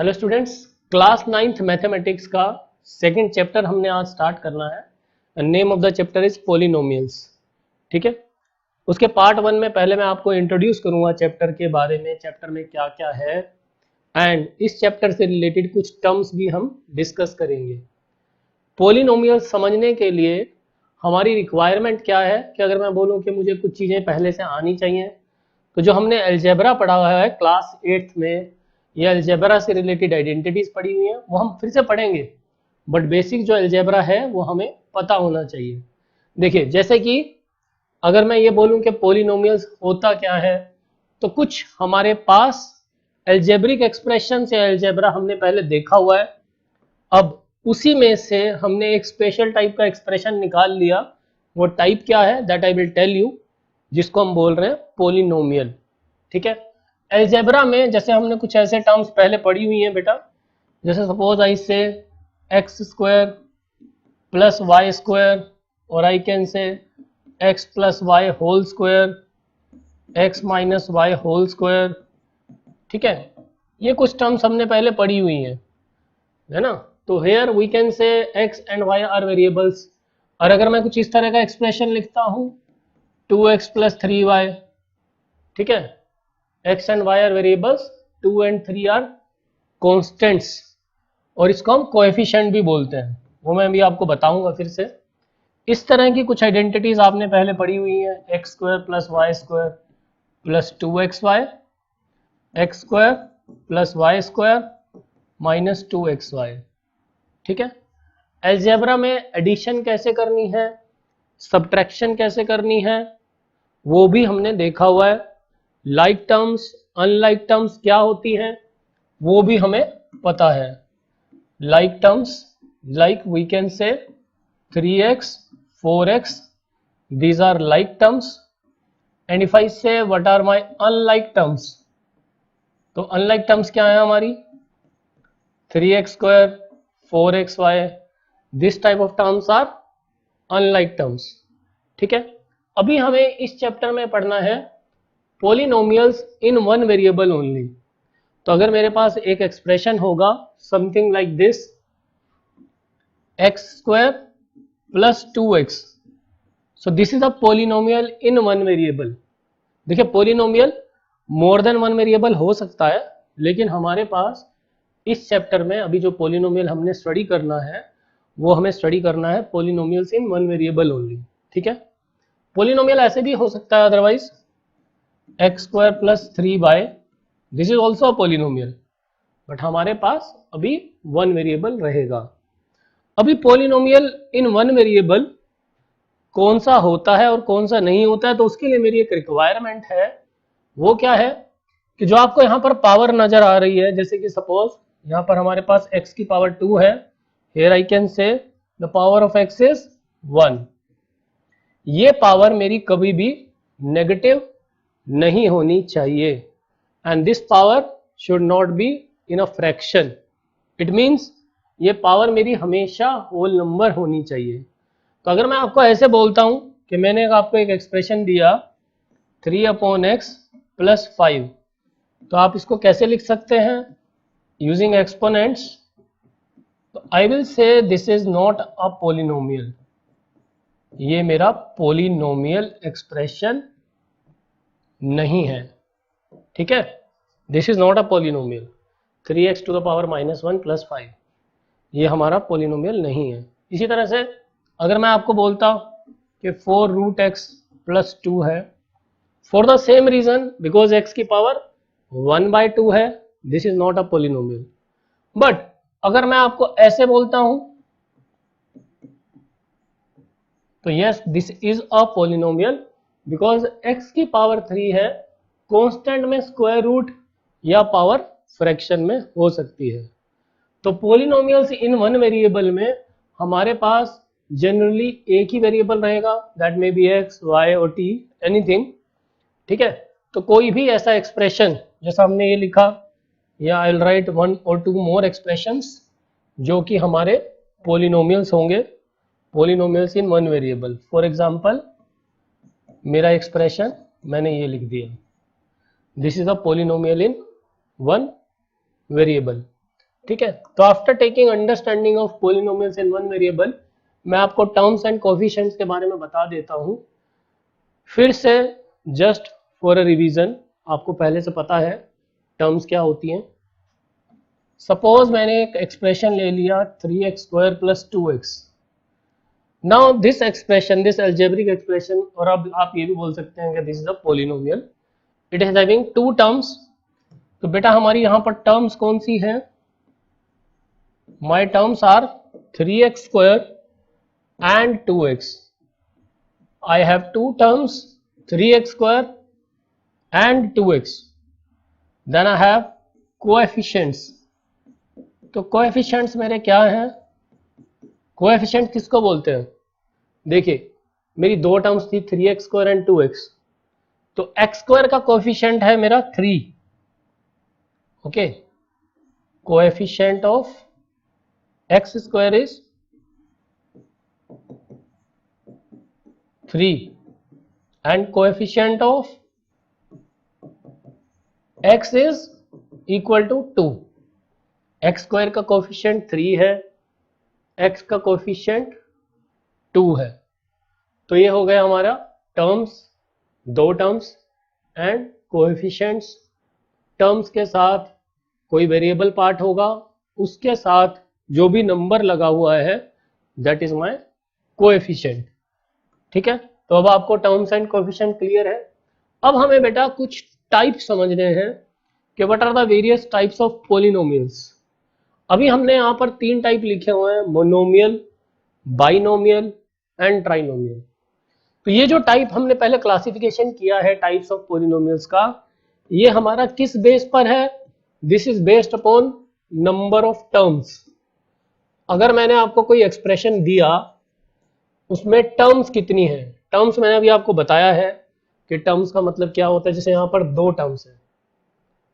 Hello students, class 9th mathematics का second chapter हमने आज स्टार्ट करना है। Name of the chapter is polynomials. ठीक है, उसके पार्ट 1 में पहले मैं आपको इंट्रोड्यूस करूंगा चैप्टर के बारे में, चैप्टर में क्या क्या है, एंड इस चैप्टर से रिलेटेड कुछ टर्म्स भी हम डिस्कस करेंगे। पॉलिनोमियल्स समझने के लिए हमारी रिक्वायरमेंट क्या है कि अगर मैं बोलूँ कि मुझे कुछ चीज़ें पहले से आनी चाहिए, तो जो हमने अलजेब्रा पढ़ा हुआ है क्लास 8th में, ये अलजेब्रा से रिलेटेड आइडेंटिटीज पढ़ी हुई हैं, वो हम फिर से पढ़ेंगे, बट बेसिक जो अलजेब्रा है वो हमें पता होना चाहिए। देखिए, जैसे कि अगर मैं ये बोलूं कि पॉलिनोमियल्स होता क्या है, तो कुछ हमारे पास अलजेब्रिक एक्सप्रेशन से अलजेब्रा हमने पहले देखा हुआ है। अब उसी में से हमने एक स्पेशल टाइप का एक्सप्रेशन निकाल लिया। वो टाइप क्या है, that I will tell you, जिसको हम बोल रहे हैं पॉलिनोमियल। ठीक है, अलजेब्रा में जैसे हमने कुछ ऐसे टर्म्स पहले पढ़ी हुई हैं बेटा, जैसे suppose I say X square plus Y square, और I can say X plus Y whole square, X minus Y whole square. ठीक है, ये कुछ टर्म्स हमने पहले पढ़ी हुई हैं, है ना। तो here we can say x and y are variables, और अगर मैं कुछ इस तरह का एक्सप्रेशन लिखता हूँ 2x प्लस 3y, ठीक है, x and y are variables, 2 and 3 are constants, और इसको हम कोएफिशिएंट भी बोलते हैं, वो मैं भी आपको बताऊंगा फिर से। इस तरह की कुछ आइडेंटिटीज आपने पहले पढ़ी हुई है, x square plus Y square plus 2xy, x square plus Y square minus 2xy। ठीक है, अलजेब्रा में एडिशन कैसे करनी है, सब्ट्रैक्शन कैसे करनी है, वो भी हमने देखा हुआ है। लाइक टर्म्स अनलाइक टर्म्स क्या होती हैं, वो भी हमें पता है। Like terms, like we can say 3x 4x, these are like terms, and if I say what are my unlike terms, तो unlike terms क्या है हमारी, 3x square 4xy, this type of terms are unlike terms। ठीक है, अभी हमें इस chapter में पढ़ना है polynomials in one variable only. तो अगर मेरे पास एक एक्सप्रेशन होगा something like this, x square plus 2x, so this is a polynomial in one variable. देखिए, polynomial more than one variable हो सकता है, लेकिन हमारे पास इस चैप्टर में अभी जो पॉलिनोमियल हमने स्टडी करना है, वो हमें स्टडी करना है polynomials in one variable only. ठीक है, पॉलिनोमियल ऐसे भी हो सकता है otherwise, x square plus 3y, this is also a polynomial, but हमारे पास अभी वन वेरिएबल रहेगा। अभी पॉलिनोमियल इन वन वेरिएबल कौन सा होता है और कौन सा नहीं होता है, तो उसके लिए मेरी एक रिक्वायरमेंट है। वो क्या है कि जो आपको यहाँ पर पावर नजर आ रही है, जैसे कि सपोज यहाँ पर हमारे पास x की पावर 2 है, हियर आई कैन से the power of x is 1। ये पावर मेरी कभी भी नेगेटिव नहीं होनी चाहिए, and this power should not be in a fraction. It means ये पावर मेरी हमेशा होल नंबर होनी चाहिए। तो अगर मैं आपको ऐसे बोलता हूं कि मैंने आपको एक एक्सप्रेशन दिया 3/x प्लस 5, तो आप इसको कैसे लिख सकते हैं, यूजिंग एक्सपोनेंट्स। तो I will say this is not a polynomial, ये मेरा पॉलिनोमियल एक्सप्रेशन नहीं है। ठीक है, this is not a polynomial, 3x to the power -1 plus 5, ये हमारा पॉलिनोमियल नहीं है। इसी तरह से अगर मैं आपको बोलता कि 4√x प्लस 2 है, for the same reason, because x की पावर 1/2 है, this is not a polynomial. But अगर मैं आपको ऐसे बोलता हूं, तो yes this is a polynomial, because x की पावर 3 है, कांस्टेंट में स्क्वायर रूट या पावर फ्रैक्शन में हो सकती है। तो पॉलिनोमियल्स इन वन वेरिएबल में हमारे पास जनरली एक ही वेरिएबल रहेगा, that may be x y और टी, एनीथिंग। ठीक है, तो कोई भी ऐसा एक्सप्रेशन जैसा हमने ये लिखा, या I will write 1 or 2 more expressions जो कि हमारे पॉलिनोमियल्स होंगे, polynomials in one variable. For example, मेरा एक्सप्रेशन मैंने ये लिख दिया, this is a polynomial in one variable. ठीक है। तो after taking understanding of polynomials in one variable, मैं आपको टर्म्स एंड कोफिशिएंट्स के बारे में बता देता हूं फिर से, जस्ट फॉर अ रिवीजन। आपको पहले से पता है टर्म्स क्या होती हैं। सपोज मैंने एक एक्सप्रेशन ले लिया 3x² + 2x। Now this expression, this algebraic expression, और अब आप ये भी बोल सकते हैं कि this is a polynomial, it is having two terms. तो बेटा हमारी यहाँ पर टर्म्स कौन सी है? My terms are 3x² and 2x. I have two terms 3x² and 2x. Then I have coefficients. तो coefficients मेरे क्या हैं? कोएफिशिएंट किसको बोलते हैं? देखिए मेरी दो टर्म्स थी 3x² and 2x, तो x² का कोएफिशिएंट है मेरा 3, okay. Coefficient of x² is 3 and coefficient of x is equal to 2. x² का कोएफिशिएंट 3 है, x का कोएफिशिएंट 2 है। तो ये हो गया हमारा टर्म्स, दो टर्म्स एंड कोएफिशिएंट्स। टर्म्स के साथ कोई वेरिएबल पार्ट होगा, उसके साथ जो भी नंबर लगा हुआ है दैट इज माय कोएफिशिएंट, ठीक है। तो अब आपको टर्म्स एंड कोएफिशिएंट क्लियर है। अब हमें बेटा कुछ टाइप समझने हैं कि what are the various types of polynomials. अभी हमने यहाँ पर 3 टाइप लिखे हुए हैं, मोनोमियल, बाइनोमियल एंड ट्राइनोमियल। तो ये जो टाइप हमने पहले क्लासिफिकेशन किया है टाइप्स ऑफ पोलिनोमियल्स का, ये हमारा किस बेस पर है? This is based upon number of terms. अगर मैंने आपको कोई एक्सप्रेशन दिया उसमें टर्म्स कितनी है, टर्म्स मैंने अभी आपको बताया है कि टर्म्स का मतलब क्या होता है। जैसे यहाँ पर 2 टर्म्स है,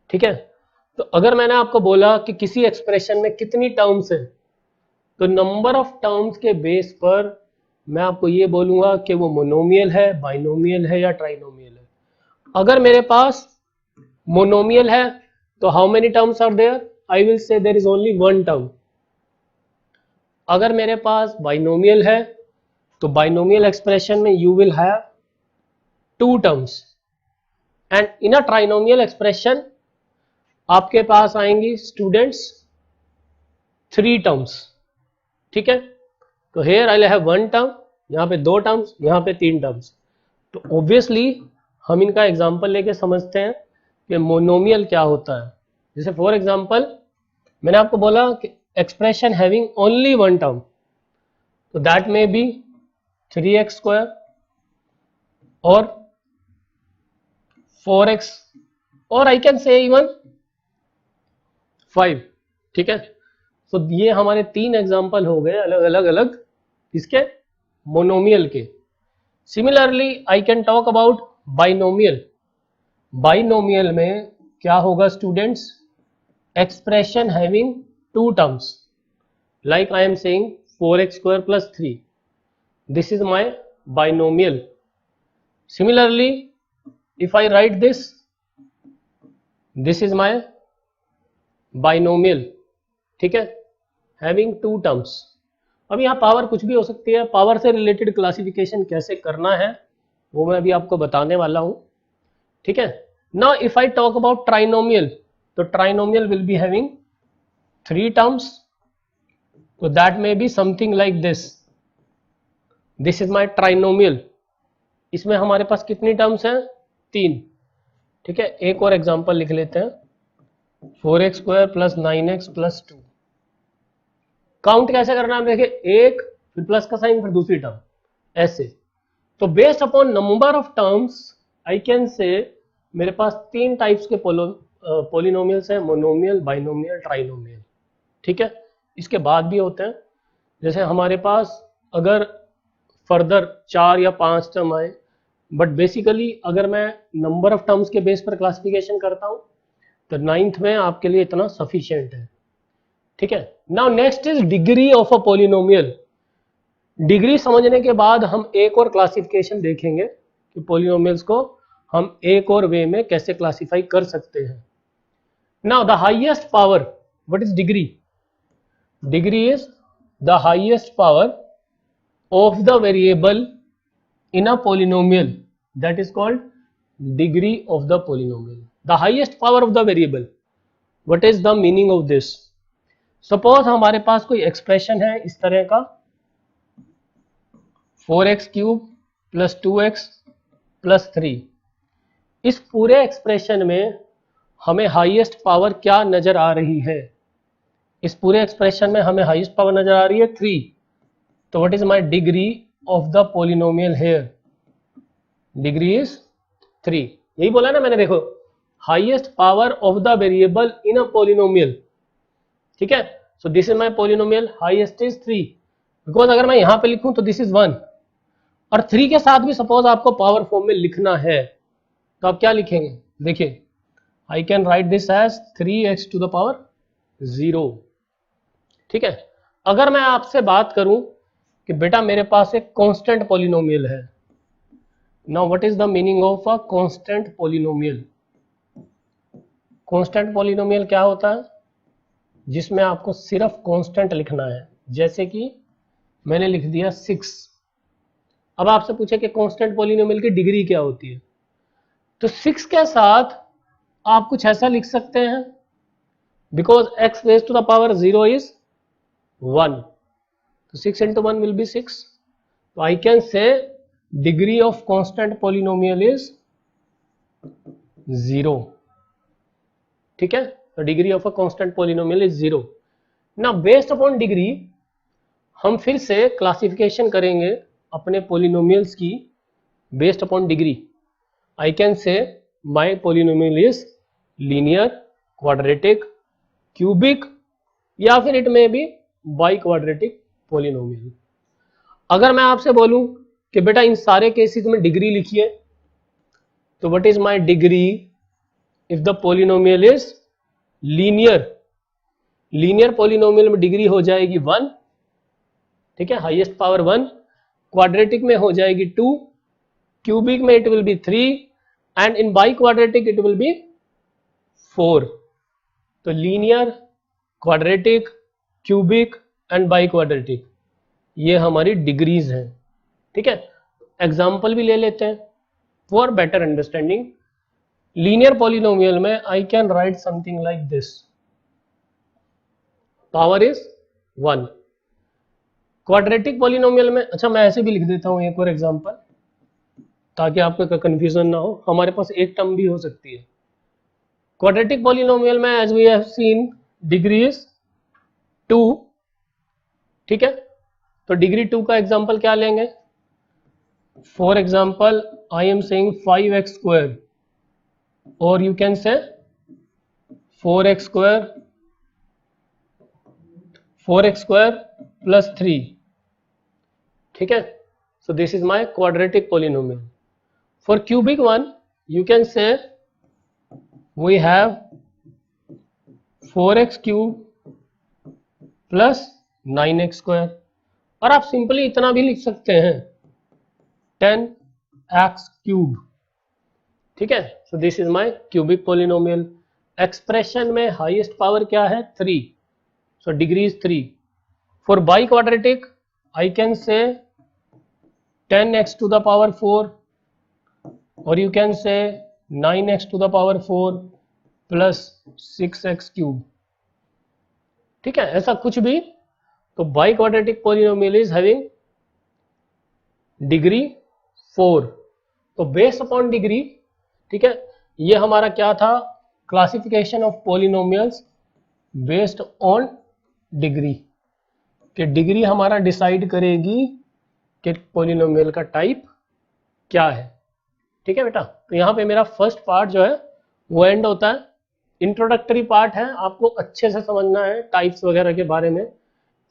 ठीक है। तो अगर मैंने आपको बोला कि किसी एक्सप्रेशन में कितनी टर्म्स है, तो नंबर ऑफ टर्म्स के बेस पर मैं आपको ये बोलूंगा कि वो मोनोमियल है, बाइनोमियल है या ट्राइनोमियल है। अगर मेरे पास मोनोमियल है तो how many terms are there? I will say there is only 1 term. अगर मेरे पास बाइनोमियल है तो बाइनोमियल एक्सप्रेशन में you will have 2 terms, and in a trinomial expression आपके पास आएंगी स्टूडेंट्स 3 टर्म्स, ठीक है। तो हेयर आई हैव 1 टर्म, यहाँ पे 2 टर्म्स, यहाँ पे 3 टर्म्स। तो ऑब्वियसली हम इनका एग्जांपल लेके समझते हैं कि मोनोमियल क्या होता है। जैसे फॉर एग्जांपल मैंने आपको बोला कि एक्सप्रेशन हैविंग ओनली 1 टर्म, तो दैट मे बी 3x² और 4x और आई कैन से इवन 5, ठीक है। तो ये हमारे 3 एग्जांपल हो गए अलग अलग इसके मोनोमियल के। Similarly I can talk about binomial. Binomial में क्या होगा students? Expression having 2 terms, like I am saying 4x² + 3, this is my binomial. Similarly if I write this is my binomial, ठीक है, having 2 terms. अब यहाँ power कुछ भी हो सकती है, पावर से रिलेटेड क्लासिफिकेशन कैसे करना है वो मैं अभी आपको बताने वाला हूँ, ठीक है। Now if I talk about trinomial, तो trinomial will be having 3 terms, तो that may be something like this, this is my trinomial. इसमें हमारे पास कितनी टर्म्स हैं? 3, ठीक है। एक और एग्जांपल लिख लेते हैं, 4x² + 9x + 2। काउंट कैसे करना है? देखिए 1 फिर प्लस का साइन फिर दूसरी टर्म, ऐसे। तो based upon number of terms I can से मेरे पास 3 टाइप्स के पोलिनोमियल्स हैं, मोनोमियल, बाइनोमियल, ट्राइनोमियल, ठीक है। इसके बाद भी होते हैं, जैसे हमारे पास अगर फर्दर 4 या 5 टर्म आए, बट बेसिकली अगर मैं नंबर ऑफ टर्म्स के बेस पर क्लासिफिकेशन करता हूं तो 9th में आपके लिए इतना सफिशिएंट है, ठीक है। Now next is degree of a polynomial. Degree समझने के बाद हम एक और क्लासिफिकेशन देखेंगे कि पोलिनोमियल्स को हम एक और वे में कैसे क्लासिफाई कर सकते हैं। Now the highest power, what is degree? Degree is the highest power of the variable in a polynomial, that is called degree of the polynomial, the highest power of the variable. What is the meaning of this? Suppose हमारे पास कोई expression है इस तरह का 4x cube plus 2x plus 3। इस पूरे expression में हमें हाईएस्ट पावर क्या नजर आ रही है? इस पूरे एक्सप्रेशन में हमें हाईएस्ट पावर नजर आ रही है 3। तो what is my degree of the polynomial here? Degree is 3। यही बोला ना मैंने, देखो highest power of the variable in a polynomial, ठीक है। So this is my polynomial, highest is 3, because अगर मैं यहां पे लिखूं तो दिस इज 1 और 3 के साथ भी सपोज आपको पावर फॉर्म में लिखना है तो आप क्या लिखेंगे? देखिए I can write this as 3x to the power 0, ठीक है। अगर मैं आपसे बात करूं कि बेटा मेरे पास एक कांस्टेंट पॉलिनोमियल है, now what is the meaning of a constant polynomial? Constant polynomial क्या होता है? जिसमें आपको सिर्फ कांस्टेंट लिखना है, जैसे कि मैंने लिख दिया 6। अब आपसे पूछे कि कांस्टेंट पॉलिनोमियल की डिग्री क्या होती है, तो 6 के साथ आप कुछ ऐसा लिख सकते हैं, because x raise to the power 0 is 1, तो 6 into 1 will be 6, तो I can say degree of constant polynomial is 0, ठीक है। तो degree of a constant polynomial is 0। ना बेस्ड अपॉन डिग्री हम फिर से क्लासिफिकेशन करेंगे अपने पॉलिनोमियल्स की based upon degree. I can से my polynomial is linear, quadratic, cubic, या फिर it may be by quadratic polynomial. अगर मैं आपसे बोलूं कि बेटा इन सारे केसेस में डिग्री लिखिए, तो what is my degree if the polynomial is linear? Linear polynomial में डिग्री हो जाएगी 1, ठीक है, हाईएस्ट पावर 1। क्वाड्रेटिक में हो जाएगी 2, क्यूबिक में it will be 3 and in by quadratic it will be 4। तो linear, quadratic, cubic and by quadratic, ये हमारी डिग्रीज हैं, ठीक है। एग्जाम्पल भी ले लेते हैं for better understanding. Linear polynomial में I can write something like this, power is 1। Quadratic polynomial में, अच्छा मैं ऐसे भी लिख देता हूं एक और एग्जांपल ताकि आपको कंफ्यूजन ना हो, हमारे पास एक टर्म भी हो सकती है। क्वाड्रेटिक पॉलिनोमियल में as we have seen degree is 2, ठीक है। तो डिग्री 2 का एग्जांपल क्या लेंगे? For example I am saying 5x square, और you can say 4x square plus 3, ठीक है। So this is my quadratic polynomial. For cubic one you can say we have 4x cube plus 9x square, और आप simply इतना भी लिख सकते हैं 10x क्यूब, ठीक है। So this is my cubic polynomial. Expression में हाईएस्ट पावर क्या है? 3, so degree is 3। For biquadratic I can say 10x to the power 4, और you can say 9x to the power 4 plus 6x cube, ठीक है, ऐसा कुछ भी। तो biquadratic polynomial is having degree 4। तो बेस्ड अपॉन डिग्री, ठीक है, ये हमारा क्या था? Classification of polynomials based on degree, कि डिग्री हमारा डिसाइड करेगी कि पॉलिनोमियल का टाइप क्या है, ठीक है बेटा। तो यहाँ पे मेरा फर्स्ट पार्ट जो है वो एंड होता है। इंट्रोडक्टरी पार्ट है, आपको अच्छे से समझना है टाइप्स वगैरह के बारे में।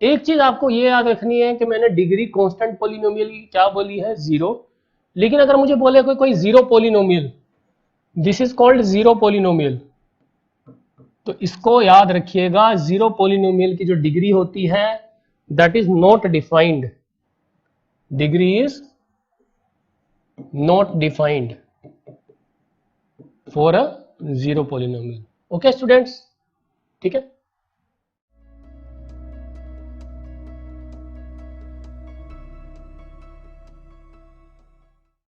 एक चीज आपको ये याद रखनी है कि मैंने डिग्री कांस्टेंट पॉलिनोमियल की क्या बोली है? 0। लेकिन अगर मुझे बोले कोई zero polynomial, this is called zero polynomial, तो इसको याद रखिएगा, जीरो पॉलिनोमियल की जो डिग्री होती है that is not defined, degree is not defined for a zero polynomial. Okay students, ठीक है।